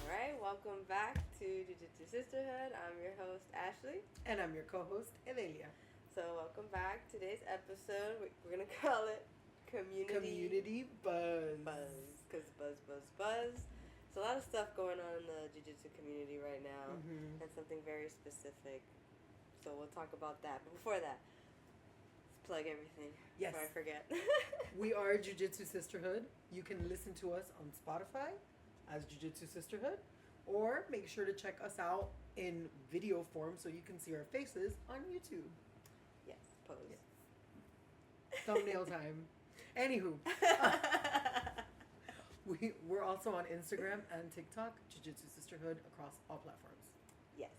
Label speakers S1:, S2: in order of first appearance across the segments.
S1: Alright, welcome back to Jiu-Jitsu Sisterhood. I'm your host, Ashley.
S2: And I'm your co-host, Edelia.
S1: So welcome back. Today's episode, we're going to call it
S2: Community Buzz.
S1: Because buzz. There's a lot of stuff going on in the Jiu-Jitsu community right now.
S2: Mm-hmm.
S1: And something very specific. So we'll talk about that. But before that, let's plug everything.
S2: Yes.
S1: Before I forget.
S2: We are Jiu-Jitsu Sisterhood. You can listen to us on Spotify as Jiu-Jitsu Sisterhood, or make sure to check us out in video form so you can see our faces on YouTube.
S1: Yes, pose.
S2: Yes. Thumbnail time. Anywho, we're also on Instagram and TikTok, Jiu-Jitsu Sisterhood, across all platforms.
S1: Yes.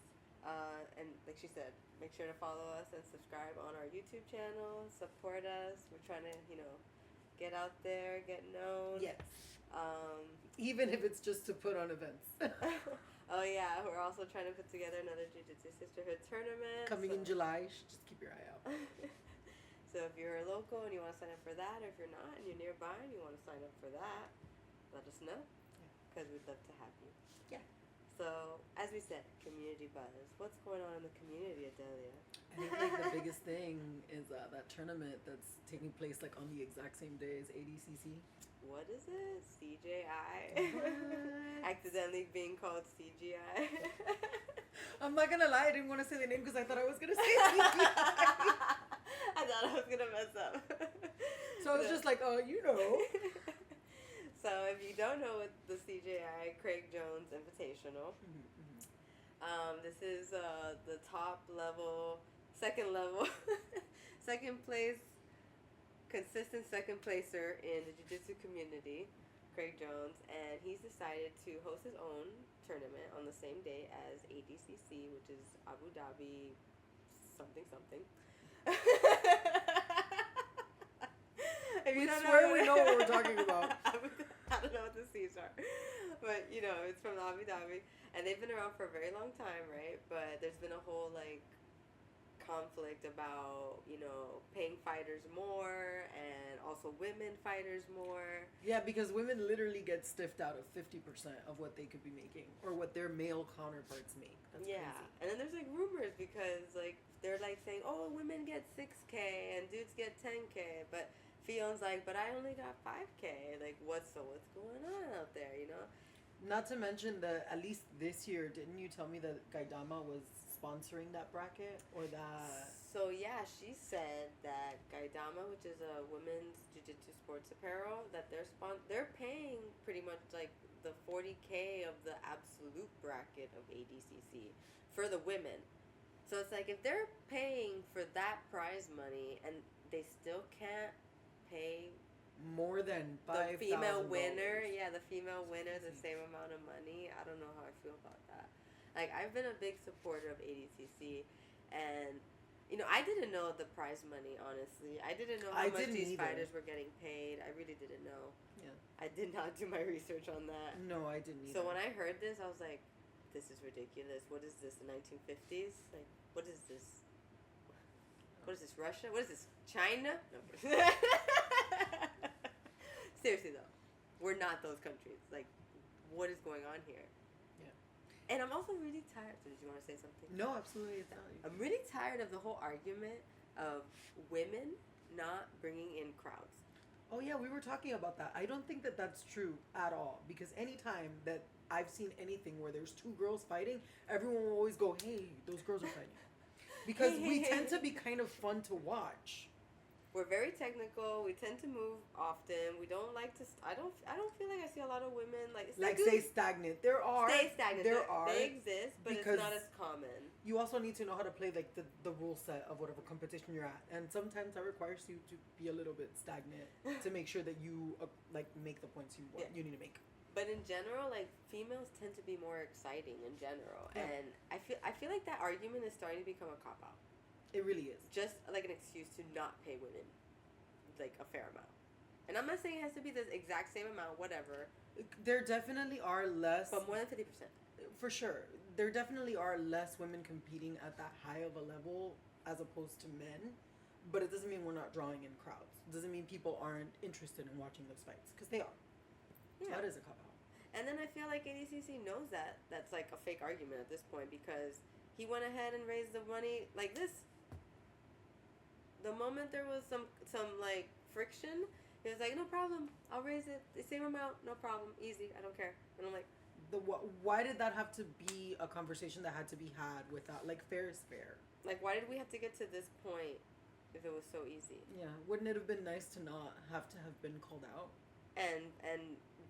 S1: And like she said, make sure to follow us and subscribe on our YouTube channel. Support us. We're trying to, get out there, get known.
S2: Yes. Even if it's just to put on events.
S1: Oh, yeah. We're also trying to put together another Jiu-Jitsu Sisterhood tournament.
S2: Coming in July. Just keep your eye out.
S1: So if you're local and you want to sign up for that, or if you're not and you're nearby and you want to sign up for that, let us know. Because we'd love to have you.
S2: Yeah.
S1: So, as we said, community buzz. What's going on in the community, Edelia?
S2: I think like the biggest thing is that tournament that's taking place like on the exact same day as ADCC.
S1: What is it? CJI? Accidentally being called CGI.
S2: I'm not gonna lie, I didn't want to say the name because I thought I was gonna say CGI.
S1: I thought I was gonna mess up.
S2: So I was just like,
S1: So if you don't know what the CJI Craig Jones Invitational, this is the top level, second place, consistent second placer in the jiu-jitsu community, Craig Jones, and he's decided to host his own tournament on the same day as ADCC, which is Abu Dhabi something.
S2: We swear we know what we're talking about.
S1: I don't know what the C's are. But, it's from Abu Dhabi. And they've been around for a very long time, right? But there's been a whole, conflict about, paying fighters more and also women fighters more.
S2: Yeah, because women literally get stiffed out of 50% of what they could be making or what their male counterparts make. That's crazy.
S1: And then there's, rumors because, they're, saying, oh, women get 6K and dudes get 10K. But Fion's but I only got 5K. What's going on out there,
S2: Not to mention that at least this year, didn't you tell me that Gaidama was sponsoring that bracket or that?
S1: So yeah, she said that Gaidama, which is a women's jiu-jitsu sports apparel, that they're paying pretty much the 40K of the absolute bracket of ADCC for the women. So it's if they're paying for that prize money and they still can't pay
S2: more than $5,000.
S1: The female winner, the female winner, the same amount of money. I don't know how I feel about that. I've been a big supporter of ADCC, and I didn't know the prize money. Honestly, I didn't know how much these fighters were getting paid. I really didn't know.
S2: Yeah,
S1: I did not do my research on that.
S2: No, I didn't either.
S1: So when I heard this, I was like, "This is ridiculous. What is this? The 1950s? What is this? What is this? Russia? What is this? China?" No. Seriously though, we're not those countries. What is going on here?
S2: Yeah.
S1: And I'm also really tired. Did you want to say something?
S2: No, absolutely. It's not.
S1: I'm really tired of the whole argument of women not bringing in crowds.
S2: Oh yeah, we were talking about that. I don't think that that's true at all, because anytime that I've seen anything where there's two girls fighting, everyone will always go, "Hey, those girls are fighting," because we tend to be kind of fun to watch.
S1: We're very technical. We tend to move often. We don't like to. I don't feel like I see a lot of women
S2: stay stagnant. There are.
S1: Stay stagnant. They exist, but
S2: because
S1: it's not as common.
S2: You also need to know how to play the rule set of whatever competition you're at, and sometimes that requires you to be a little bit stagnant to make sure that you make the points you want, you need to make.
S1: But in general, females tend to be more exciting in general, and I feel like that argument is starting to become a cop out.
S2: It really is.
S1: Just an excuse to not pay women, a fair amount. And I'm not saying it has to be the exact same amount, whatever.
S2: There definitely are less.
S1: But more than 50%.
S2: For sure. There definitely are less women competing at that high of a level as opposed to men. But it doesn't mean we're not drawing in crowds. It doesn't mean people aren't interested in watching those fights. Because they are.
S1: Yeah.
S2: That is a cop out.
S1: And then I feel like ADCC knows that that's like a fake argument at this point because he went ahead and raised the money like this. The moment there was some like friction, he was like, no problem, I'll raise it the same amount, no problem, easy, I don't care. And I'm like,
S2: why did that have to be a conversation that had to be had without, like, fair is fair?
S1: Like, why did we have to get to this point if it was so easy?
S2: Yeah, wouldn't it have been nice to not have to have been called out?
S1: And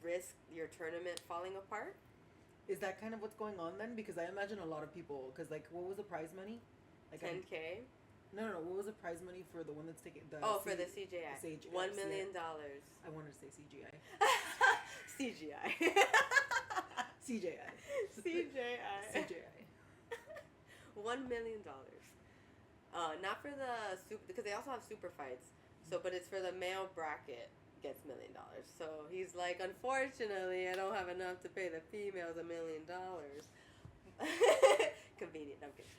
S1: risk your tournament falling apart?
S2: Is that kind of what's going on then? Because I imagine a lot of people, because, like, what was the prize money? Like
S1: 10K?
S2: No, what was the prize money for the one that's taking the
S1: for the CJI. $1 million.
S2: I wanted to say CGI.
S1: CGI.
S2: CJI.
S1: CJI. $1 million. Not for the super, because they also have super fights. So, but it's for the male bracket gets $1 million. So he's like, unfortunately, I don't have enough to pay the females $1 million. Convenient. I'm kidding.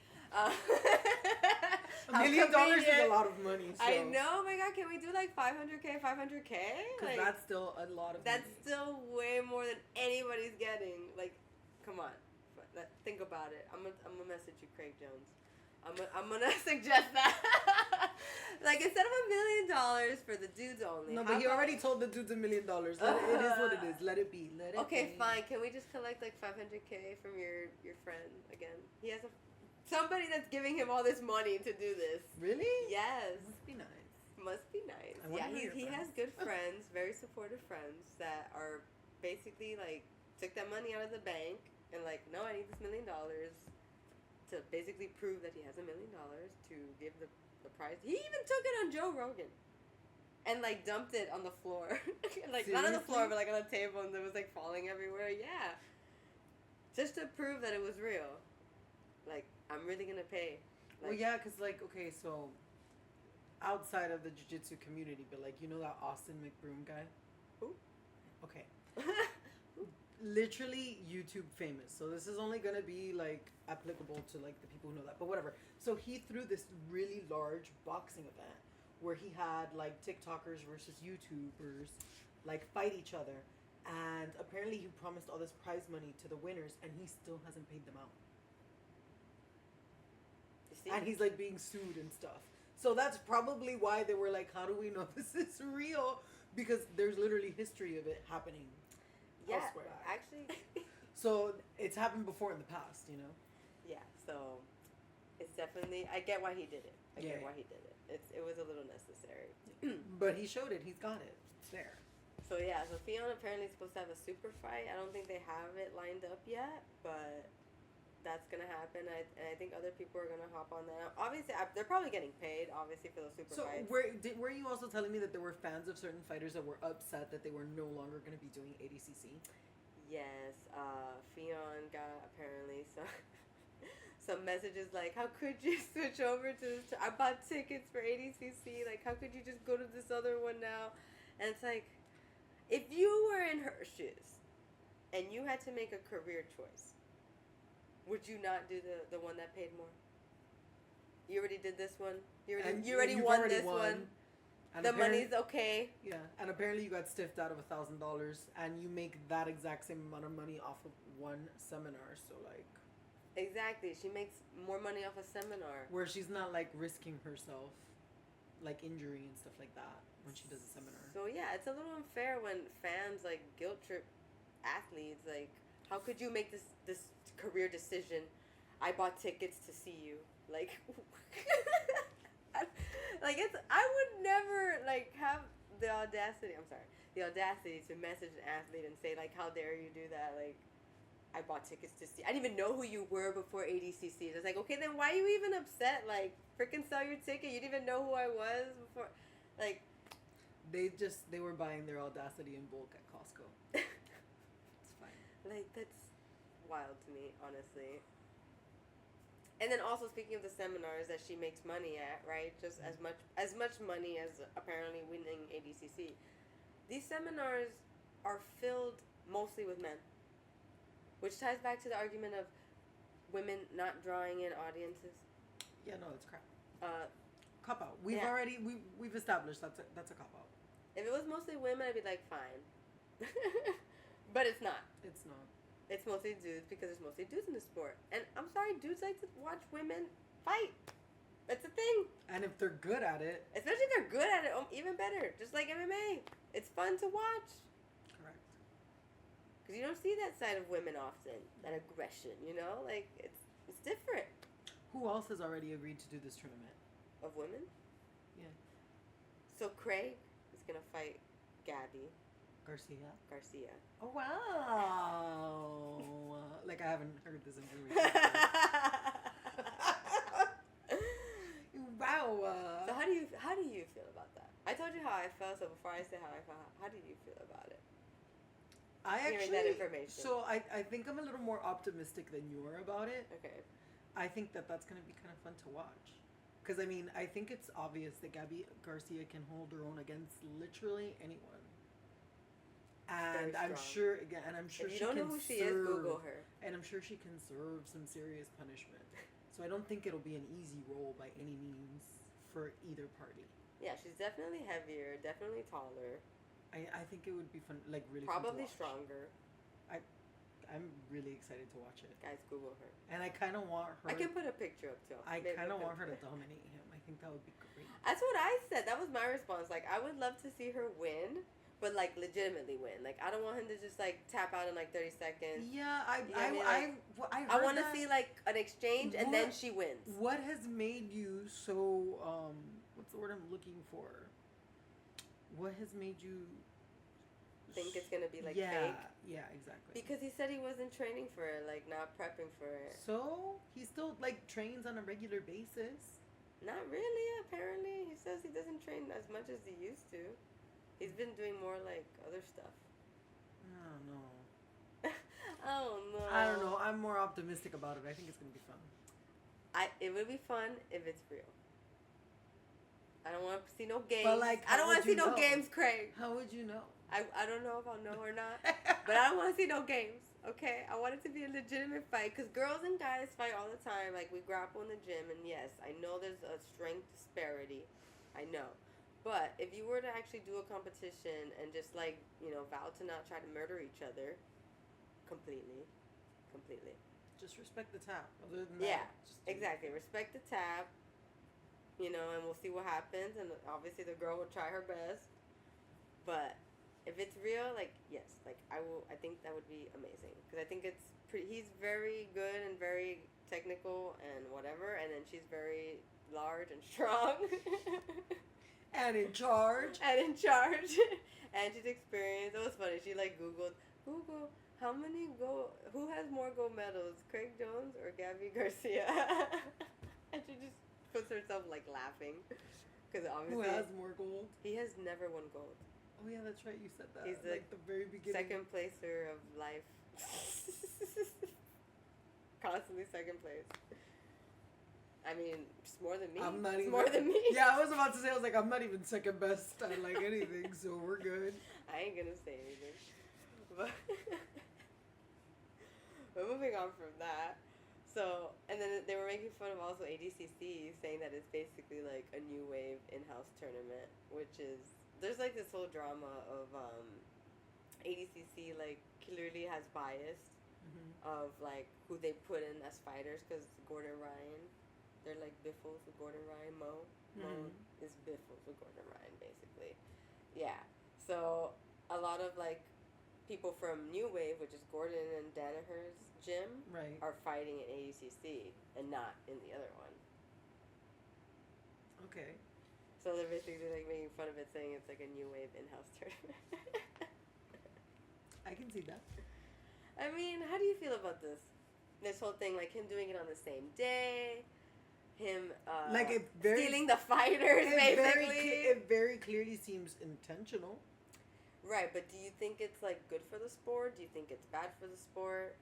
S2: $1 million is a lot of money. So.
S1: I know. Oh my God, can we do like 500K?
S2: Because
S1: like,
S2: that's still a lot of.
S1: That's
S2: money.
S1: still way more than anybody's getting. Like, come on. Think about it. I'm gonna message you, Craig Jones. I'm gonna suggest that. Like, instead of $1 million for the dudes only.
S2: No, but he already told the dudes $1 million. It is what it is. Let it be. Let it
S1: okay,
S2: be.
S1: fine. Can we just collect like 500K from your friend again? He has somebody that's giving him all this money to do this.
S2: Really?
S1: Yes.
S2: Must be nice.
S1: Must be nice. Yeah, he has good friends, very supportive friends that are basically like took that money out of the bank and like, no, I need this $1 million to basically prove that he has $1 million to give the prize. He even took it on Joe Rogan and like dumped it on the floor. Like, seriously? Not on the floor, but like on the table, and it was like falling everywhere. Yeah. Just to prove that it was real. Like, I'm really gonna pay. Like,
S2: well, yeah, because like, okay, so outside of the jiu-jitsu community, but like, you know that Austin McBroom guy?
S1: Who?
S2: Okay. Literally YouTube famous. So this is only gonna be like applicable to like the people who know that, but whatever. So he threw this really large boxing event where he had like TikTokers versus YouTubers like fight each other, and apparently he promised all this prize money to the winners, and he still hasn't paid them out. And he's like being sued and stuff. So that's probably why they were like, how do we know this is real? Because there's literally history of it happening.
S1: Yeah,
S2: elsewhere.
S1: actually.
S2: So it's happened before in the past, you know?
S1: Yeah, so it's definitely, I get why he did it. I get
S2: Yeah.
S1: why he did it. It was a little necessary.
S2: But he showed it. He's got it. It's there.
S1: So yeah, so Theon apparently is supposed to have a super fight. I don't think they have it lined up yet, but that's gonna happen. And I think other people are gonna hop on that. Obviously, they're probably getting paid, obviously, for those super fights.
S2: So were you also telling me that there were fans of certain fighters that were upset that they were no longer gonna be doing ADCC?
S1: Yes, Theon got apparently some messages like, how could you switch over to this? I bought tickets for ADCC. Like, how could you just go to this other one now? And it's like, if you were in her shoes and you had to make a career choice, would you not do the one that paid more? You already did this one. You already won this one. And the money's okay.
S2: Yeah, and apparently you got stiffed out of $1,000, and you make that exact same amount of money off of one seminar. So like,
S1: exactly, she makes more money off a seminar
S2: where she's not like risking herself, like injury and stuff like that when she does a seminar.
S1: So yeah, it's a little unfair when fans like guilt trip athletes. Like, how could you make this career decision? I bought tickets to see you. Like. Like, I would never, like, have the audacity to message an athlete and say, like, how dare you do that? Like, I bought tickets to see. I didn't even know who you were before ADCC. It's like, okay, then why are you even upset? Like, freaking sell your ticket. You didn't even know who I was before. Like,
S2: they were buying their audacity in bulk at Costco. It's fine.
S1: Like, that's wild to me, honestly. And then also, speaking of the seminars that she makes money at, right? Just as much money as apparently winning ADCC. These seminars are filled mostly with men, which ties back to the argument of women not drawing in audiences.
S2: Yeah, no, that's crap. Cop out. We've established that's a cop out.
S1: If it was mostly women, I'd be like, fine. But it's not.
S2: It's not.
S1: It's mostly dudes because there's mostly dudes in the sport. And I'm sorry, dudes like to watch women fight. That's a thing.
S2: And if they're good at it.
S1: Especially if they're good at it, even better. Just like MMA. It's fun to watch.
S2: Correct.
S1: Because you don't see that side of women often. That aggression, you know? Like, it's different.
S2: Who else has already agreed to do this tournament?
S1: Of women?
S2: Yeah.
S1: So Craig is going to fight Gabby
S2: Garcia.
S1: Oh,
S2: wow. Like I haven't heard this information. Wow.
S1: So how do you feel about that? I told you how I felt, so before I say how I felt, how do you feel about it?
S2: I
S1: Hearing
S2: actually,
S1: that information.
S2: so I think I'm a little more optimistic than you are about it.
S1: Okay.
S2: I think that's going to be kind of fun to watch. Because, I mean, I think it's obvious that Gabby Garcia can hold her own against literally anyone. And I'm sure, again, and I'm sure
S1: if you
S2: she
S1: don't
S2: can
S1: know who she
S2: serve,
S1: is, Google her.
S2: And I'm sure she can serve some serious punishment. So I don't think it'll be an easy role by any means for either party.
S1: Yeah, she's definitely heavier, definitely taller.
S2: I think it would be fun, like really
S1: probably
S2: fun to watch.
S1: stronger.
S2: I'm really excited to watch it.
S1: Guys, Google her.
S2: And I kind of want her.
S1: I can put a picture up too.
S2: I kind of want her to dominate him. I think that would be great.
S1: That's what I said. That was my response. Like, I would love to see her win, but like legitimately win. Like, I don't want him to just like tap out in like 30 seconds.
S2: Yeah, I
S1: want to see like an exchange and then she wins.
S2: What has made you so what's the word I'm looking for? What has made you
S1: think it's gonna be like fake?
S2: Yeah, exactly.
S1: Because he said he wasn't training for it, like not prepping for it.
S2: So he still like trains on a regular basis.
S1: Not really. Apparently, he says he doesn't train as much as he used to. He's been doing more like other stuff.
S2: I don't know.
S1: I don't know.
S2: I'm more optimistic about it. I think it's gonna be fun.
S1: It would be fun if it's real. I don't want to see no games.
S2: But like,
S1: I don't want to see no games, Craig.
S2: How would you know?
S1: I don't know if I'll know or not, but I don't want to see no games, okay? I want it to be a legitimate fight, because girls and guys fight all the time. Like, we grapple in the gym, and yes, I know there's a strength disparity. I know. But if you were to actually do a competition and just, like, you know, vow to not try to murder each other completely.
S2: Just respect the tap. Other than
S1: yeah,
S2: that,
S1: exactly. Respect the tap, you know, and we'll see what happens, and obviously the girl will try her best, but if it's real, like, yes, like, I think that would be amazing. Because I think it's he's very good and very technical and whatever, and then she's very large and strong.
S2: And in charge.
S1: And she's experienced. It was funny. She, like, Google, who has more gold medals, Craig Jones or Gabby Garcia? And she just puts herself, like, laughing. Because obviously.
S2: Who has more gold?
S1: He has never won gold.
S2: Oh yeah, that's right. You said that.
S1: He's
S2: like the very beginning.
S1: Second placer of life. Constantly second place. I mean, it's more than me.
S2: I'm not
S1: more than me.
S2: Yeah, I was about to say. I was like, I'm not even second best at like anything, so we're good.
S1: I ain't gonna say anything. But moving on from that. So, and then they were making fun of also ADCC, saying that it's basically like a new wave in-house tournament, which is. There's, like, this whole drama of ADCC, like, clearly has bias of, like, who they put in as fighters, because Gordon Ryan, they're, like, biffles with Gordon Ryan. Mo is biffles with Gordon Ryan, basically. Yeah. So, a lot of, like, people from New Wave, which is Gordon and Danaher's gym, are fighting in ADCC and not in the other one.
S2: Okay.
S1: So they're basically like making fun of it, saying it's like a new wave in-house tournament.
S2: I can see that.
S1: I mean, how do you feel about this? This whole thing, like him doing it on the same day, him
S2: like
S1: stealing the fighters, basically.
S2: It very clearly seems intentional.
S1: Right, but do you think it's like good for the sport? Do you think it's bad for the sport?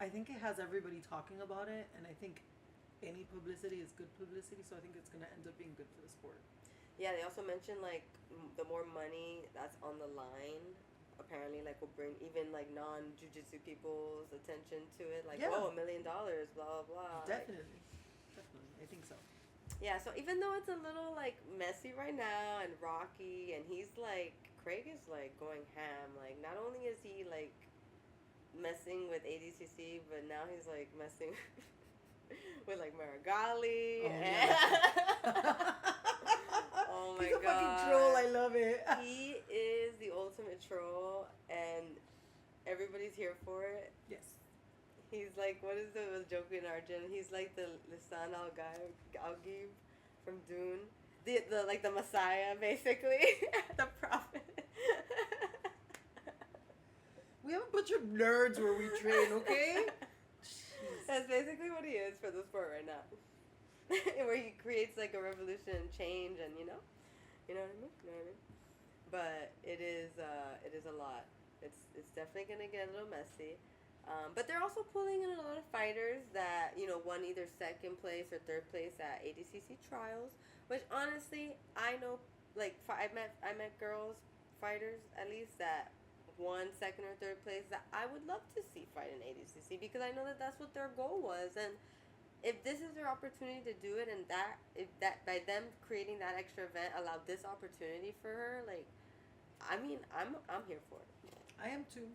S2: I think it has everybody talking about it, and I think any publicity is good publicity, so I think it's going to end up being good for the sport.
S1: Yeah, they also mentioned, like, the more money that's on the line, apparently, like, will bring even, like, non-jiu-jitsu people's attention to it. Like, $1 million, blah, blah, blah.
S2: Definitely. Definitely. I think so.
S1: Yeah, so even though it's a little, like, messy right now and rocky, and he's, like, Craig is, like, going ham. Like, not only is he, like, messing with ADCC, but now he's like messing with like Meragali.
S2: Oh, yeah.
S1: Oh my
S2: He's a
S1: god.
S2: fucking troll. I love it.
S1: He is the ultimate troll, and everybody's here for it.
S2: Yes.
S1: He's like, what is the joke in Arjun? He's like the Lisan al-Ghaib from Dune. The like the Messiah, basically. The prophet.
S2: We have a bunch of nerds where we train, okay?
S1: That's basically what he is for the sport right now. Where he creates like a revolution and change, and you know what I mean? But it is a lot. It's definitely gonna get a little messy. But they're also pulling in a lot of fighters that, won either second place or third place at ADCC trials, which honestly, I know, like, I met girls, fighters, at least, that won second or third place that I would love to see fight in ADCC, because I know that that's what their goal was. And if this is their opportunity to do it, and if by them creating that extra event allowed this opportunity for her, like, I mean, I'm here for it.
S2: I am too.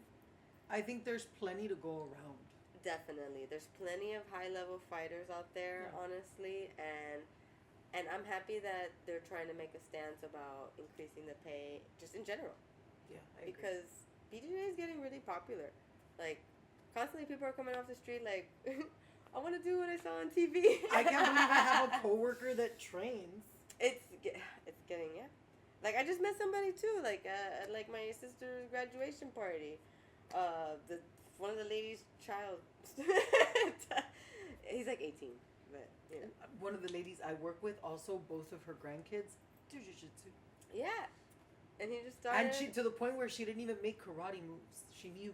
S2: I think there's plenty to go around.
S1: Definitely. There's plenty of high-level fighters out there, honestly, and I'm happy that they're trying to make a stance about increasing the pay, just in general.
S2: Yeah, I agree.
S1: Because BJJ is getting really popular. Like, constantly people are coming off the street like, I want to do what I saw on TV.
S2: I can't believe I have a coworker that trains.
S1: It's getting, yeah. Like, I just met somebody, too, like, at, like, my sister's graduation party. One of the ladies' child. He's like 18, but you know.
S2: One of the ladies I work with, also both of her grandkids do jiu-jitsu.
S1: Yeah, and he just started.
S2: And she, to the point where she didn't even make karate moves. She knew.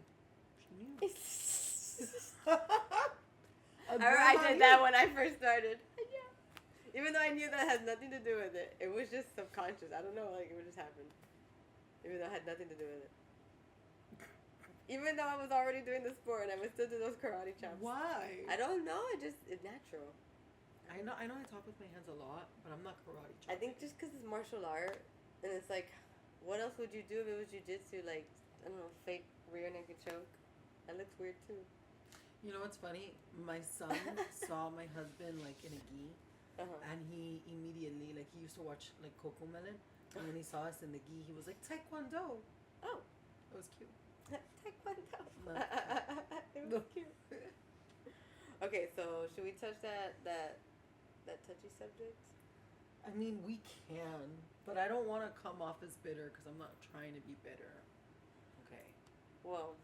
S1: I did that when I first started. Yeah. Even though I knew that had nothing to do with it, it was just subconscious. I don't know, like it would just happen. Even though it had nothing to do with it. Even though I was already doing the sport and I would still do those karate chops.
S2: Why?
S1: I don't know. It's natural.
S2: I know I talk with my hands a lot, but I'm not karate chopping.
S1: I think just because it's martial art, and it's like, what else would you do if it was jiu-jitsu? Like, I don't know, fake rear naked choke. That looks weird too.
S2: You know what's funny? My son saw my husband like in a gi, and he immediately, like, he used to watch like Coco Melon, and when he saw us in the gi, he was like, Taekwondo.
S1: Oh,
S2: it was cute.
S1: Taekwondo. It was cute. Okay, so should we touch that touchy subject?
S2: I mean, we can, but I don't want to come off as bitter because I'm not trying to be bitter. Okay.
S1: Well,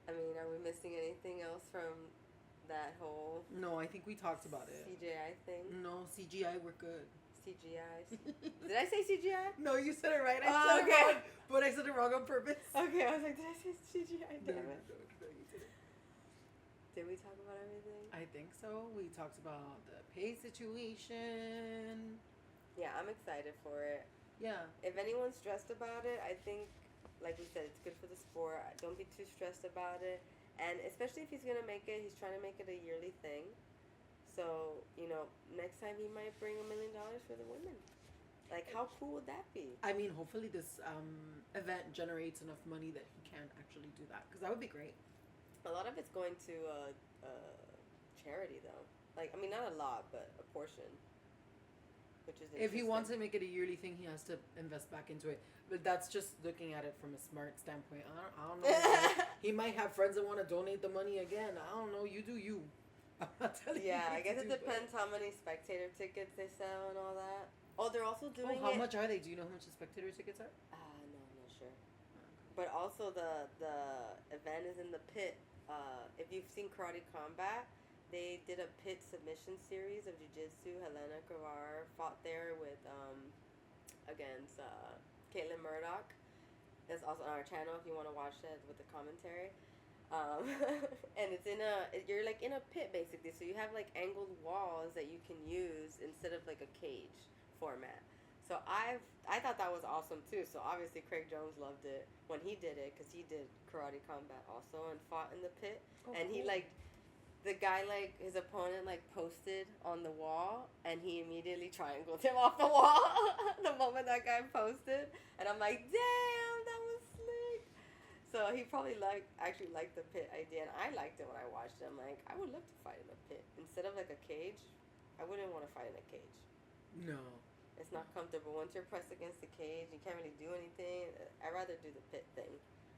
S1: I mean, are we missing anything else from that whole?
S2: No, I think we talked about it.
S1: CGI thing.
S2: No, CGI, we're good.
S1: CGI. Did I say CGI?
S2: No, you said it right. I said it wrong, but I said it wrong on purpose.
S1: Okay, I was like, did I say CGI? Damn it.
S2: No, you didn't.
S1: Did we talk about everything?
S2: I think so. We talked about the pay situation.
S1: Yeah, I'm excited for it.
S2: Yeah.
S1: If anyone's stressed about it, I think, like we said, it's good for the sport. Don't be too stressed about it. And especially if he's going to make it, he's trying to make it a yearly thing. So, next time he might bring $1 million for the women. Like, how cool would that be?
S2: I mean, hopefully this event generates enough money that he can actually do that. Because that would be great.
S1: A lot of it's going to charity, though. Like, I mean, not a lot, but a portion. Which is interesting.
S2: If he wants to make it a yearly thing, he has to invest back into it. But that's just looking at it from a smart standpoint. I don't know. He might have friends that want to donate the money again. I don't know. You do you. I'm not telling you.
S1: Yeah, I guess it depends how many spectator tickets they sell and all that. Oh, they're also doing
S2: how much are they? Do you know how much the spectator tickets are?
S1: No, I'm not sure. But also the event is in the pit. If you've seen Karate Combat, they did a pit submission series of Jiu-Jitsu. Helena Guevara fought there with against Caitlin Murdoch. That's also on our channel if you want to watch that with the commentary. And it's you're like in a pit basically, so you have like angled walls that you can use instead of like a cage format. So I thought that was awesome too. So obviously Craig Jones loved it when he did it, because he did Karate Combat also and fought in the pit. And he the guy, like, his opponent, like, posted on the wall, and he immediately triangled him off the wall the moment that guy posted. And I'm like, damn, that was slick. So he probably actually liked the pit idea, and I liked it when I watched it. I'm like, I would love to fight in a pit instead of like a cage. I wouldn't want to fight in a cage.
S2: No.
S1: It's not comfortable. Once you're pressed against the cage, you can't really do anything. I'd rather do the pit thing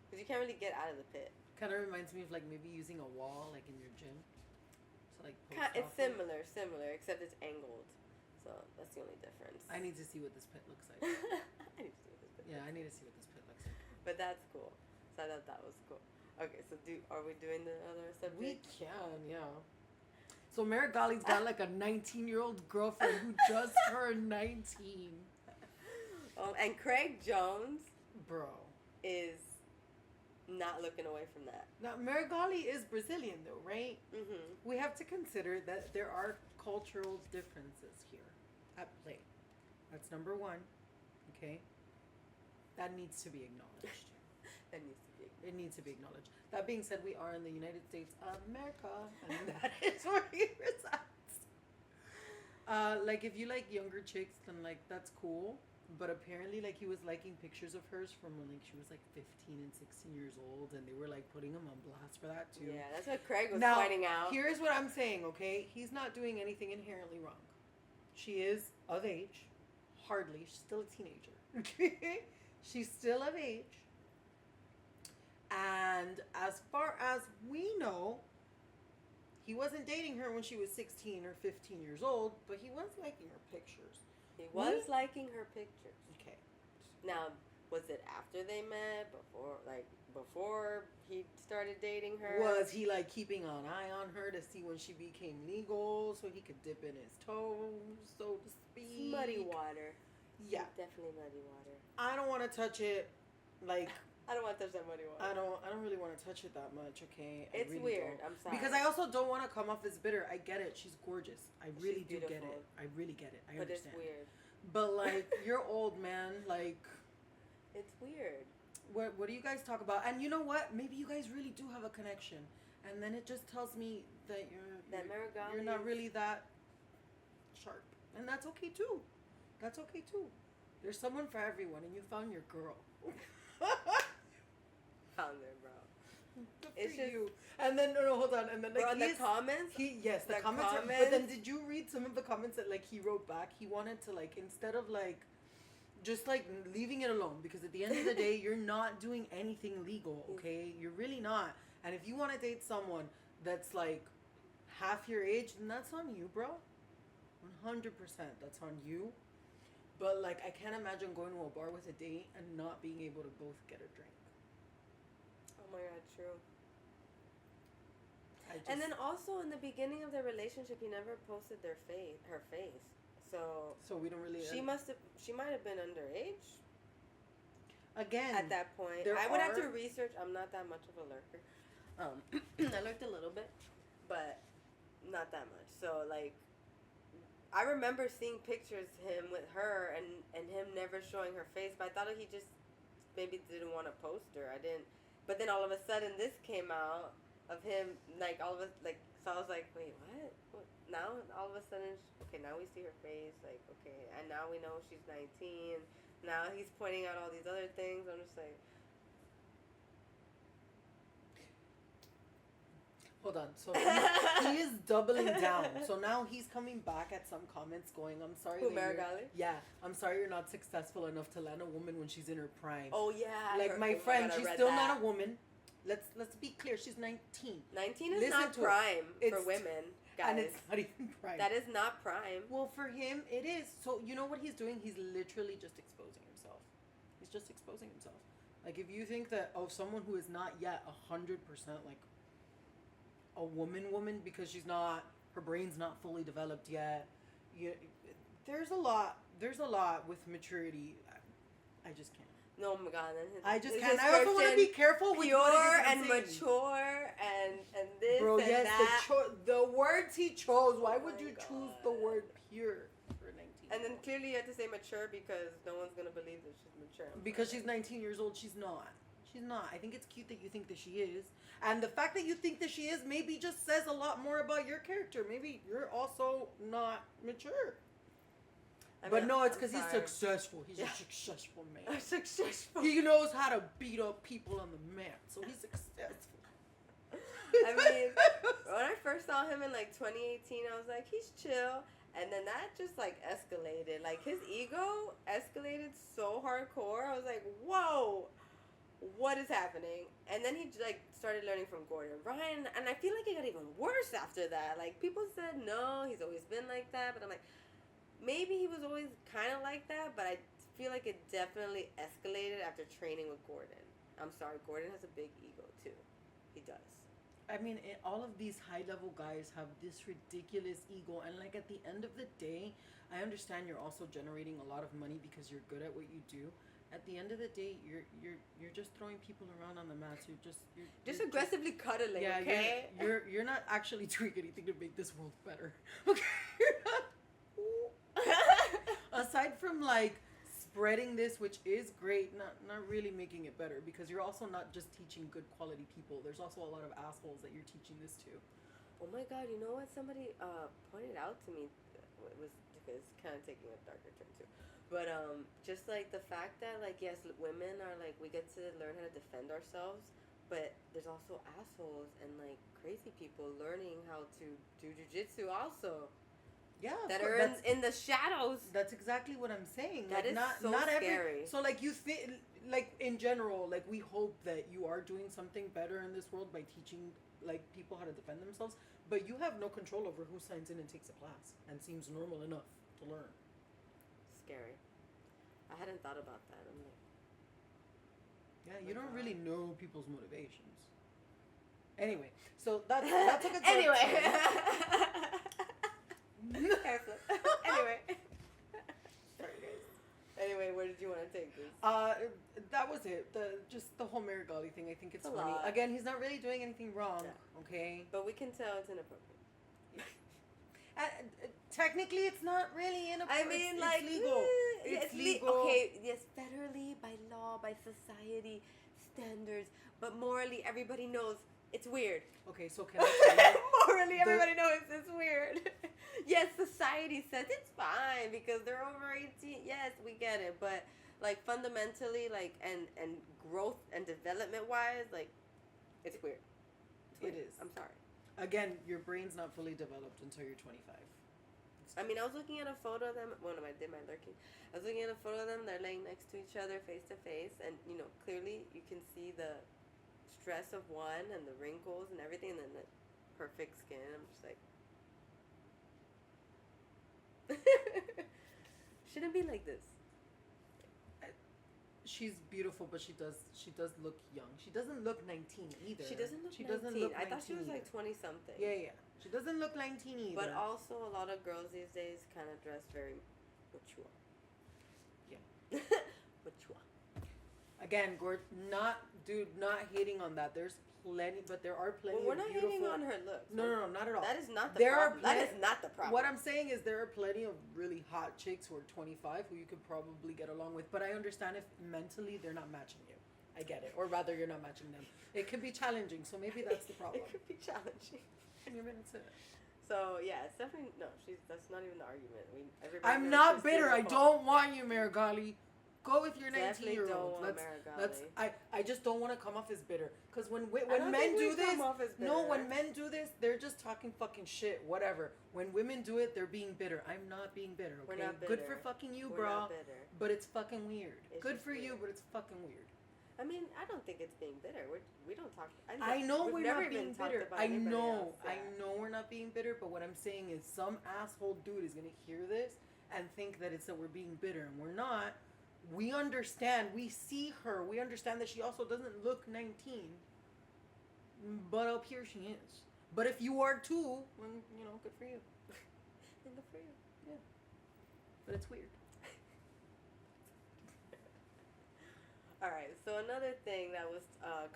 S1: because you can't really get out of the pit.
S2: Kind of reminds me of like maybe using a wall like in your gym. So like
S1: It's similar, except it's angled. So that's the only difference.
S2: I need to see what this pit looks like.
S1: I need to see what this pit.
S2: Yeah, I need to see what this pit looks like.
S1: But that's cool. So I thought that was cool. Okay, so are we doing the other subject?
S2: We can, yeah. So Meragali's got like a 19-year-old girlfriend who just turned 19.
S1: And Craig Jones,
S2: bro,
S1: is not looking away from that.
S2: Now Meragali is Brazilian though, right?
S1: Mm-hmm.
S2: We have to consider that there are cultural differences here at play. That's number one. Okay, that needs to be acknowledged. It needs to be acknowledged. That being said, we are in the United States of America, and that is where he resides. Like, if you like younger chicks, then, like, that's cool. But apparently, like, he was liking pictures of hers from when, like, she was, like, 15 and 16 years old, and they were, like, putting him on blast for that, too.
S1: Yeah, that's what Craig was
S2: now,
S1: pointing out.
S2: Here's what I'm saying, okay? He's not doing anything inherently wrong. She is of age. Hardly. She's still a teenager. Okay? She's still of age. And as far as we know, he wasn't dating her when she was 16 or 15 years old, but he was liking her pictures.
S1: He was liking her pictures.
S2: Okay.
S1: Now, was it after they met? Before he started dating her?
S2: Was he, like, keeping an eye on her to see when she became legal so he could dip in his toes, so to speak?
S1: Muddy water.
S2: Yeah.
S1: Definitely muddy water.
S2: I don't want to touch it, like...
S1: I don't want to touch that muddy water.
S2: I don't really want to touch it that much, okay?
S1: It's really weird. I'm sorry.
S2: Because I also don't want to come off as bitter. I get it. She's gorgeous. I really do get it. I really get it. I understand.
S1: But it's weird.
S2: But, like, you're old, man. Like...
S1: It's weird.
S2: What do you guys talk about? And you know what? Maybe you guys really do have a connection. And then it just tells me that you're not really that sharp. And that's okay, too. That's okay, too. There's someone for everyone, and you found your girl.
S1: Found her, bro.
S2: It's just you. And then no, hold on. And then like
S1: the comments.
S2: The comments. But then did you read some of the comments that like he wrote back? He wanted to like instead of like just like leaving it alone because at the end of the day you're not doing anything legal. Okay, you're really not. And if you want to date someone that's like half your age, then that's on you, bro. 100%. That's on you. But like I can't imagine going to a bar with a date and not being able to both get a drink.
S1: Oh my god, true. And then also in the beginning of their relationship, he never posted her face. So
S2: we don't really.
S1: She might have been underage.
S2: Again,
S1: at that point, I would have to research. I'm not that much of a lurker. I lurked a little bit, but not that much. So like, I remember seeing pictures of him with her and him never showing her face. But I thought he just maybe didn't want to post her. I didn't. But then all of a sudden, this came out of him, like, all of us, like, so I was like, wait, what? Now, all of a sudden, okay, now we see her face, like, okay, and now we know she's 19, now he's pointing out all these other things, I'm just like...
S2: Hold on, so he is doubling down, so now he's coming back at some comments going, I'm sorry.
S1: Who, Meragali?
S2: Yeah, I'm sorry you're not successful enough to land a woman when she's in her prime.
S1: Oh, yeah.
S2: Like, my friend, she's still not a woman. Let's be clear, she's 19.
S1: 19 is not prime for women, guys.
S2: And it's not even prime.
S1: That is not prime.
S2: Well, for him, it is. So, you know what he's doing? He's literally just exposing himself. He's just exposing himself. Like, if you think that, someone who is not yet 100%, like, a woman because she's not, her brain's not fully developed yet. There's a lot with maturity. I just can't.
S1: No, my God.
S2: I just can't. I also want to be careful with pure
S1: and mature and this.
S2: Bro,
S1: and
S2: yes,
S1: that.
S2: the words he chose. Why would you choose the word pure for 19?
S1: And then clearly you have to say mature because no one's gonna believe that she's mature.
S2: Because she's 19 years old, she's not. She's not. I think it's cute that you think that she is. And the fact that you think that she is maybe just says a lot more about your character. Maybe you're also not mature. But no, it's because he's
S1: sorry.
S2: successful. He's a successful man.
S1: Successful.
S2: He knows how to beat up people on the mat, so he's successful.
S1: I mean, when I first saw him in like 2018, I was like, he's chill. And then that just like escalated. Like his ego escalated so hardcore. I was like, whoa, what is happening? And then he like started learning from Gordon Ryan. And I feel like it got even worse after that. Like people said, no, he's always been like that. But I'm like, maybe he was always kind of like that. But I feel like it definitely escalated after training with Gordon. I'm sorry, Gordon has a big ego too. He does.
S2: I mean, all of these high-level guys have this ridiculous ego, and like at the end of the day, I understand you're also generating a lot of money because you're good at what you do. At the end of the day, you're just throwing people around on the mats. You're
S1: Just aggressively cuddling.
S2: Yeah,
S1: okay.
S2: You're not actually doing anything to make this world better. Okay. Aside from like spreading this, which is great, not really making it better, because you're also not just teaching good quality people. There's also a lot of assholes that you're teaching this to.
S1: Oh my God! You know what? Somebody pointed out to me. It was kind of taking a darker turn too, but just like the fact that like yes, women are like we get to learn how to defend ourselves, but there's also assholes and like crazy people learning how to do jiu-jitsu also.
S2: Yeah,
S1: that are in the shadows.
S2: That's exactly what I'm saying.
S1: That
S2: like,
S1: is so
S2: not
S1: scary.
S2: So like you think, like in general, like we hope that you are doing something better in this world by teaching like people how to defend themselves, but you have no control over who signs in and takes a class and seems normal enough to learn.
S1: Scary. I hadn't thought about that. I'm like,
S2: yeah, you don't really know people's motivations. Anyway, so that's a good
S1: anyway.
S2: Careful.
S1: Anyway. Sorry, guys. Anyway, where did you want to take this?
S2: That was it. The whole Meragali thing. I think it's
S1: a
S2: funny.
S1: lot.
S2: Again, he's not really doing anything wrong.
S1: Yeah.
S2: Okay.
S1: But we can tell it's inappropriate.
S2: Technically, it's not really inappropriate.
S1: I mean,
S2: it's
S1: like
S2: legal. It's legal.
S1: Okay, yes, federally, by law, by society standards, but morally, everybody knows it's weird.
S2: Okay, so can I
S1: morally, everybody knows it's weird. Yes, society says it's fine because they're over 18. Yes, we get it, but like fundamentally, like and growth and development wise, like it's weird. It's weird.
S2: It is.
S1: I'm sorry.
S2: Again, your brain's not fully developed until you're 25.
S1: I mean, I was looking at a photo of them when I did my lurking. I was looking at a photo of them. They're laying next to each other, face to face, and clearly you can see the stress of one and the wrinkles and everything, and then the perfect skin. I'm just like, shouldn't be like this.
S2: She's beautiful, but she does look young. She doesn't look 19 either.
S1: She doesn't look 19.
S2: Doesn't look 19
S1: I thought she was like
S2: either.
S1: 20 something.
S2: Yeah. She doesn't look 19 either.
S1: But also a lot of girls these days kind of dress very mature.
S2: Yeah.
S1: Mature.
S2: Again, not hating on that. There's plenty, but there are plenty.
S1: Well, we're
S2: of
S1: not
S2: beautiful...
S1: hating on her looks.
S2: No, not at all.
S1: That is not the
S2: there
S1: problem.
S2: Are
S1: that is not the problem.
S2: What I'm saying is there are plenty of really hot chicks who are 25 who you could probably get along with. But I understand if mentally they're not matching you. I get it. Or rather, you're not matching them. It could be challenging, so maybe that's the problem.
S1: It could be challenging.
S2: That's it.
S1: So yeah, it's definitely that's not even the argument.
S2: I'm not bitter. I don't want you, Meragali. Go with your 19-year-old. I just don't want to come off as bitter. Because when men do this, when men do this, they're just talking fucking shit. Whatever. When women do it, they're being bitter. I'm not being bitter. Okay.
S1: We're not bitter.
S2: Good for fucking you,
S1: We're
S2: bro.
S1: not bitter.
S2: But it's fucking weird.
S1: It's
S2: good for
S1: weird.
S2: you, but it's fucking weird.
S1: I mean, I don't think it's being bitter. We don't talk.
S2: I know we're
S1: never
S2: not being bitter.
S1: I know
S2: we're not being bitter. But what I'm saying is, some asshole dude is gonna hear this and think that it's that we're being bitter, and we're not. We understand. We see her. We understand that she also doesn't look 19. But up here she is. But if you are too, then good for you.
S1: Good for you.
S2: Yeah. But it's weird.
S1: Alright, so another thing that was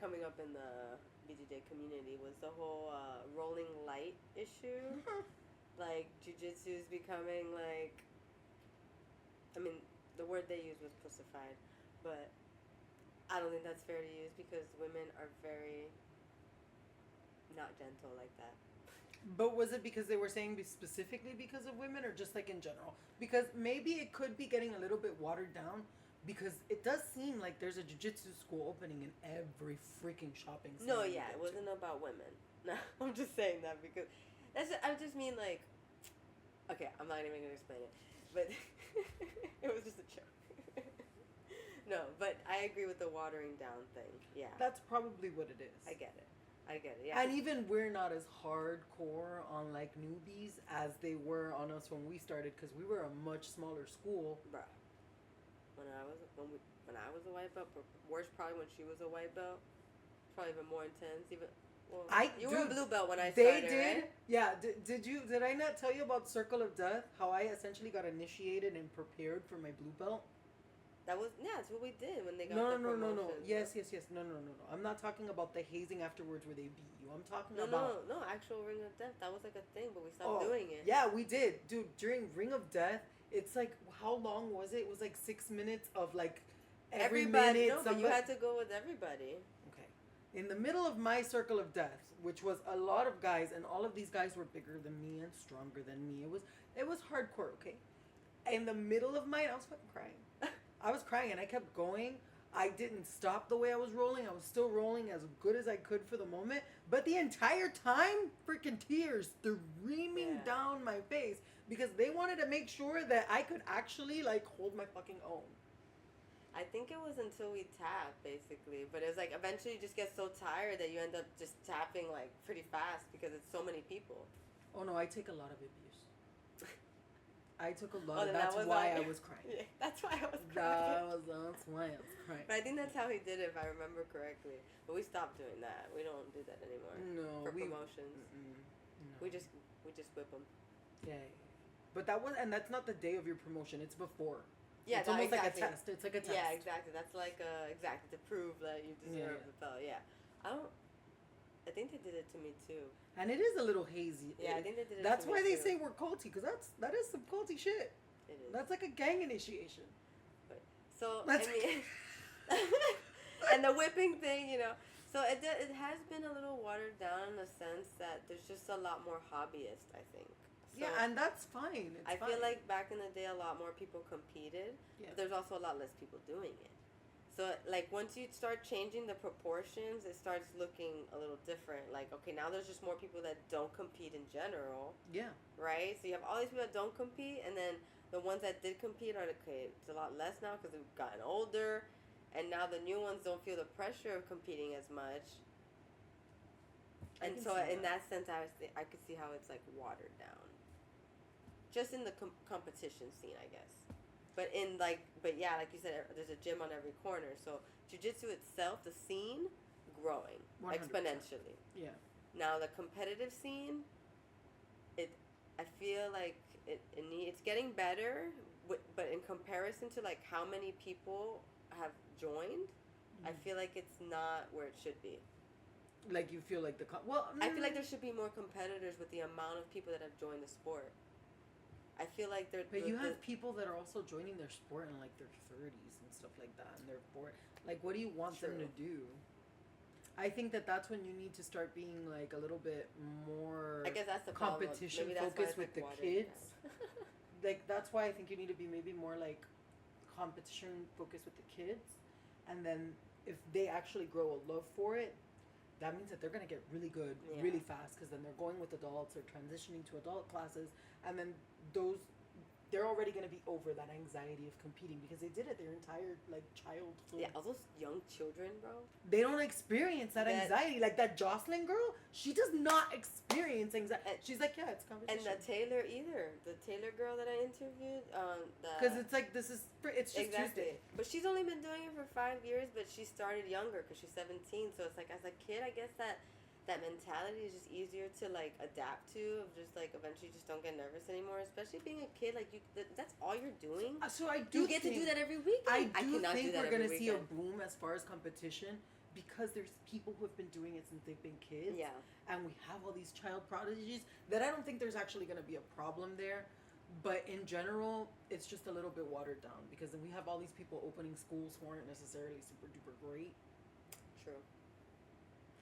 S1: coming up in the BJJ community was the whole rolling light issue. Like, jiu-jitsu is becoming like, I mean, the word they used was pussified, but I don't think that's fair to use because women are very not gentle like that.
S2: But was it because they were saying specifically because of women or just like in general? Because maybe it could be getting a little bit watered down because it does seem like there's a jiu-jitsu school opening in every freaking shopping center.
S1: No, yeah, it wasn't about women. No, I'm just saying that because I just mean like, okay, I'm not even gonna explain it, but it was just a joke. No, but I agree with the watering down thing. Yeah,
S2: That's probably what it is.
S1: I get it. Yeah.
S2: And even we're not as hardcore on like newbies as they were on us when we started because we were a much smaller school.
S1: Bruh. When I was a white belt, worse probably when she was a white belt, probably even more intense. Even you were a blue belt when I started.
S2: They did,
S1: right?
S2: yeah. Did I not tell you about Circle of Death? How I essentially got initiated and prepared for my blue belt.
S1: That's what we did when they got
S2: No.
S1: promotions.
S2: Yes. No. I'm not talking about the hazing afterwards where they beat you. I'm talking
S1: No,
S2: about
S1: actual Ring of Death. That was like a thing, but we stopped doing it.
S2: Yeah, we did, dude. During Ring of Death, it's like how long was it? It was like 6 minutes of like
S1: everybody.
S2: minute.
S1: No, but you had to go with everybody.
S2: Okay. In the middle of my Circle of Death, which was a lot of guys, and all of these guys were bigger than me and stronger than me. It was hardcore. Okay. In the middle of mine, I was fucking crying. I was crying and I kept going. I didn't stop the way I was rolling. I was still rolling as good as I could for the moment. But the entire time, freaking tears streaming down my face because they wanted to make sure that I could actually like hold my fucking own.
S1: I think it was until we tapped, basically. But it was like eventually you just get so tired that you end up just tapping like pretty fast because it's so many people.
S2: Oh no, I take a lot of abuse. I took a lot. That's why I was crying.
S1: Yeah, that's why I was crying.
S2: That's why I was crying.
S1: But I think that's how he did it, if I remember correctly. But we stopped doing that. We don't do that anymore.
S2: No,
S1: for promotions.
S2: No.
S1: We just whip them.
S2: Yeah. But that's not the day of your promotion. It's before.
S1: Yeah,
S2: it's almost like a test. It's like a test.
S1: Yeah, exactly. That's like to prove that you deserve the belt. Yeah. I think they did it to me too.
S2: And it is a little hazy.
S1: Yeah, I think they did it
S2: That's
S1: to me
S2: why they
S1: too.
S2: say we're culty, because that is some culty shit.
S1: It is.
S2: That's like a gang initiation.
S1: But, I mean, and the whipping thing, So it has been a little watered down in the sense that there's just a lot more hobbyists, I think. So
S2: yeah, and that's fine.
S1: I feel like back in the day, a lot more people competed, but there's also a lot less people doing it. So, like, once you start changing the proportions, it starts looking a little different. Like, okay, now there's just more people that don't compete in general.
S2: Yeah.
S1: Right? So you have all these people that don't compete, and then the ones that did compete are, okay, it's a lot less now because they've gotten older, and now the new ones don't feel the pressure of competing as much. And so, in that sense, I could see how it's, like, watered down. Just in the competition scene, I guess. But like you said, there's a gym on every corner. So jiu-jitsu itself, the scene, growing 100%. Exponentially.
S2: Yeah.
S1: Now the competitive scene, I feel like it's getting better, but in comparison to like how many people have joined, I feel like it's not where it should be.
S2: Like you feel like
S1: I feel like there should be more competitors with the amount of people that have joined the sport. I feel like
S2: But you have people that are also joining their sport in like their 30s and stuff like that, and they're bored. Like, what do you want them to do? I think that's when you need to start being like a little bit more.
S1: I guess that's the
S2: competition focused with the kids. Like that's why I think you need to be maybe more like competition focused with the kids, and then if they actually grow a love for it, that means that they're gonna get really good really fast because then they're going with adults or transitioning to adult classes, and then they're already gonna be over that anxiety of competing because they did it their entire like childhood.
S1: Yeah, all those young children, bro.
S2: They don't experience that anxiety. Like that Jocelyn girl, she does not experience anxiety. She's like, yeah, it's competition.
S1: And the Taylor either. The Taylor girl that I interviewed,
S2: because it's like it's just
S1: exactly. Tuesday. But she's only been doing it for 5 years, but she started younger because she's 17. So it's like as a kid, I guess that mentality is just easier to like adapt to. Of just like eventually just don't get nervous anymore. Especially being a kid, like that's all you're doing.
S2: So I do.
S1: You get to do that every weekend.
S2: I do think we're gonna see a boom as far as competition because there's people who have been doing it since they've been kids.
S1: Yeah.
S2: And we have all these child prodigies that I don't think there's actually gonna be a problem there. But in general, it's just a little bit watered down because then we have all these people opening schools who aren't necessarily super duper great.
S1: True.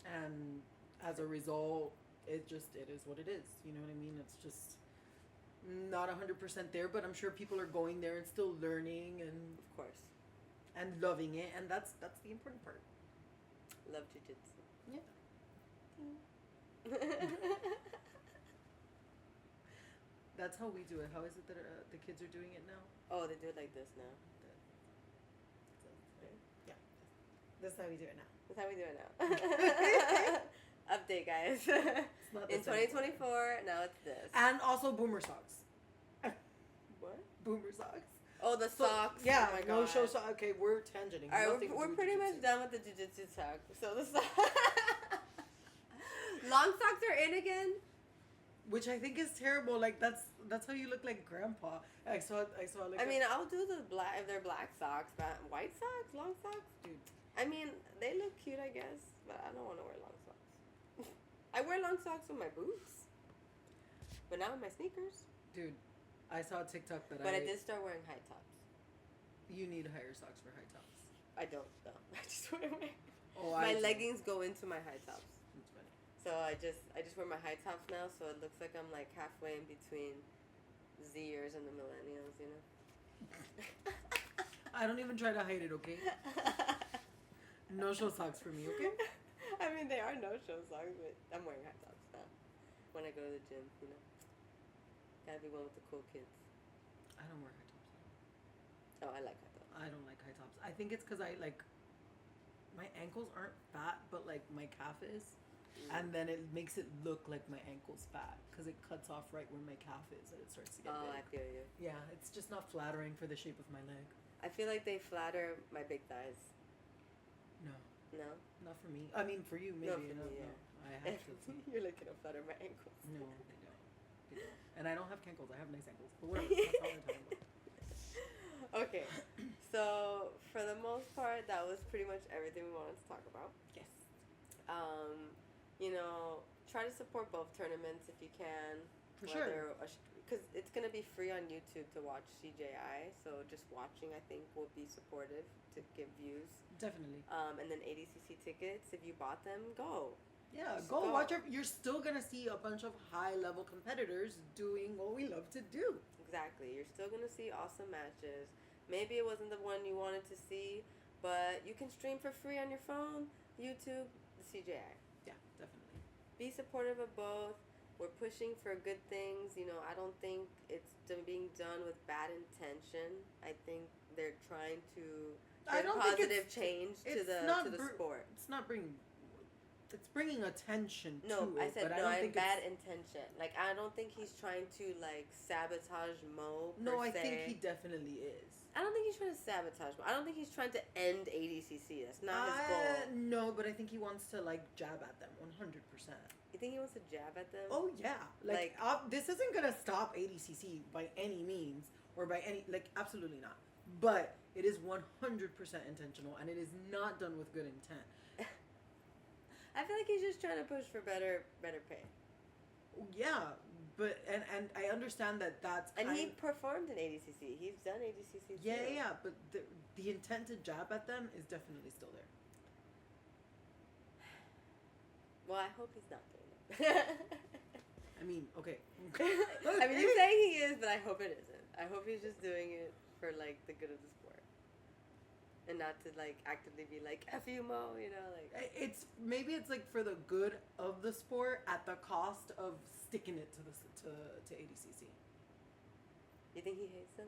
S2: And as a result, it is what it is. You know what I mean? It's just not 100% there, but I'm sure people are going there and still learning and
S1: Of course.
S2: and loving it, and that's the important part.
S1: Love jiu-jitsu.
S2: Yeah. That's how we do it. How is it that the kids are doing it now?
S1: Oh, they do it like this now.
S2: Yeah. That's how we do it now.
S1: That's how we do it now. Update, guys.
S2: It's not
S1: In
S2: this anymore.
S1: 2024, now it's this.
S2: And also boomer socks.
S1: What?
S2: Boomer socks.
S1: Oh, the
S2: So,
S1: socks.
S2: yeah,
S1: Oh my
S2: no
S1: God.
S2: show socks. Okay, we're tangenting.
S1: All right,
S2: Nothing to do
S1: we're
S2: with
S1: pretty
S2: jiu-jitsu.
S1: much done with the jiu-jitsu talk. So the long socks are in again.
S2: Which I think is terrible. Like that's how you look like grandpa. I saw like.
S1: I mean, I'll do the black if they're black socks, but white socks, long socks,
S2: dude.
S1: I mean, they look cute, I guess, but I don't want to wear long socks. I wear long socks with my boots, but not with my sneakers.
S2: Dude, I saw a TikTok that
S1: But I did start wearing high tops.
S2: You need higher socks for high tops.
S1: I don't though. I just wear
S2: Oh,
S1: my
S2: I
S1: leggings go into my high tops.
S2: That's funny.
S1: So I just wear my high tops now, so it looks like I'm like halfway in between Zers and the millennials, you know.
S2: I don't even try to hide it, okay? No show socks for me, okay?
S1: I mean, they are no-show socks, but I'm wearing high tops now when I go to the gym, you know. Gotta be one with the cool kids.
S2: I don't wear high tops.
S1: Oh, I like high tops.
S2: I don't like high tops. I think it's because I like my ankles aren't fat, but like my calf is. And then it makes it look like my ankle's fat because it cuts off right where my calf is and it starts to get
S1: Oh,
S2: big.
S1: I feel you.
S2: Yeah, it's just not flattering for the shape of my leg.
S1: I feel like they flatter my big thighs.
S2: No,
S1: No?
S2: not for me. I mean, for you maybe.
S1: No, for me, yeah.
S2: I have to.
S1: You're like gonna flatter my ankles.
S2: No, they don't. They don't. And I don't have cankles. I have nice ankles. But whatever. That's all I'm talking about.
S1: Okay, so for the most part, that was pretty much everything we wanted to talk about.
S2: Yes.
S1: You know, try to support both tournaments if you can.
S2: For sure.
S1: Because it's going to be free on YouTube to watch CJI, so just watching, I think, will be supportive to give views.
S2: Definitely.
S1: And then ADCC tickets, if you bought them, go.
S2: Yeah,
S1: Just
S2: go watch it. You're still going to see a bunch of high-level competitors doing what we love to do.
S1: Exactly. You're still going to see awesome matches. Maybe it wasn't the one you wanted to see, but you can stream for free on your phone, YouTube, the CJI.
S2: Yeah, definitely.
S1: Be supportive of both. We're pushing for good things. You know, I don't think it's being done with bad intention. I think they're trying to bring positive change to the sport.
S2: It's not bringing. It's bringing attention
S1: No,
S2: to
S1: I
S2: it.
S1: said
S2: but
S1: no.
S2: I don't
S1: I
S2: think
S1: bad intention. Like I don't think he's trying to like sabotage Mo.
S2: No,
S1: per
S2: I
S1: se.
S2: think he definitely is.
S1: I don't think he's trying to sabotage Mo. I don't think he's trying to end ADCC. That's not his goal.
S2: No, but I think he wants to like jab at them 100%.
S1: You think he wants to jab at them?
S2: Oh yeah, this isn't gonna stop ADCC by any means or by any absolutely not. But it is 100% intentional and it is not done with good intent.
S1: I feel like he's just trying to push for better pay.
S2: Yeah, but and I understand that's
S1: and he performed in ADCC. He's done ADCC too.
S2: Yeah, but the intent to jab at them is definitely still there.
S1: Well, I hope he's not doing it.
S2: I mean, okay.
S1: I mean, you're saying he is, but I hope it isn't. I hope he's just doing it for like the good of the sport, and not to like actively be like "F you, Mo," you know, like.
S2: It's like for the good of the sport at the cost of sticking it to ADCC.
S1: You think he hates them?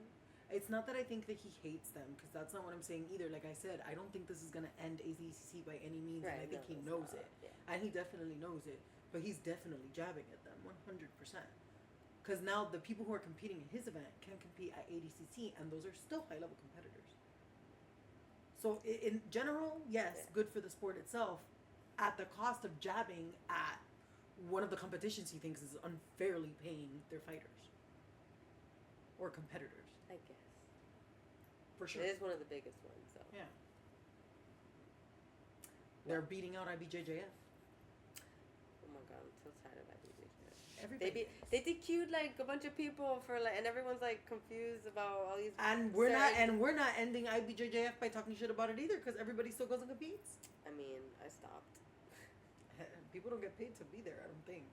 S2: It's not that I think that he hates them, because that's not what I'm saying either. Like I said, I don't think this is going to end ADCC by any means,
S1: Right,
S2: and I think he
S1: it's
S2: knows
S1: not.
S2: it.
S1: Yeah.
S2: And he definitely knows it, but he's definitely jabbing at them 100%. Because now the people who are competing in his event can compete at ADCC, and those are still high-level competitors. So in general, yes, good for the sport itself, at the cost of jabbing at one of the competitions he thinks is unfairly paying their fighters. Or competitors.
S1: I guess.
S2: For sure.
S1: It is one of the biggest ones, so.
S2: Yeah. They're beating out IBJJF.
S1: Oh my god, I'm so tired of IBJJF.
S2: Everybody.
S1: They DQ'd like a bunch of people for like, and everyone's like confused about all these.
S2: And we're not ending IBJJF by talking shit about it either, because everybody still goes and competes.
S1: I mean, I stopped.
S2: People don't get paid to be there, I don't think.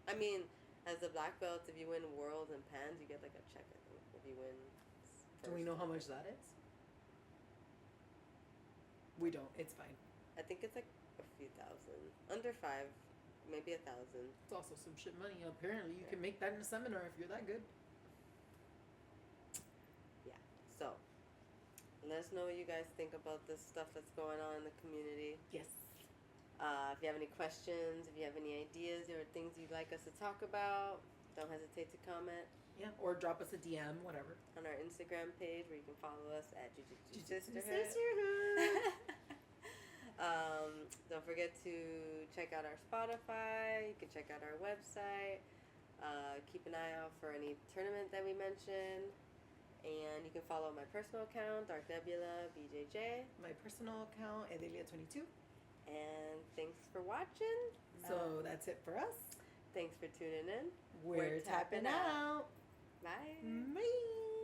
S1: I mean, as a black belt, if you win world and pans, you get like a check. I think if you win.
S2: Do we know how much that is? We don't. It's fine.
S1: I think it's like a few thousand, under 5, maybe 1,000.
S2: It's also some shit money. Apparently, you can make that in a seminar if you're that good.
S1: Yeah. So, let us know what you guys think about this stuff that's going on in the community.
S2: Yes.
S1: If you have any questions, if you have any ideas or things you'd like us to talk about, don't hesitate to comment.
S2: Yeah, or drop us a DM, whatever.
S1: On our Instagram page where you can follow us at Jiu-Jitsu Sisterhood.
S2: Sisterhood.
S1: Don't forget to check out our Spotify. You can check out our website. Keep an eye out for any tournament that we mention. And you can follow my personal account, Dark Nebula BJJ.
S2: My personal account, Edelia22.
S1: And thanks for watching.
S2: So that's it for us.
S1: Thanks for tuning in.
S2: We're tapping out.
S1: Bye.
S2: Bye.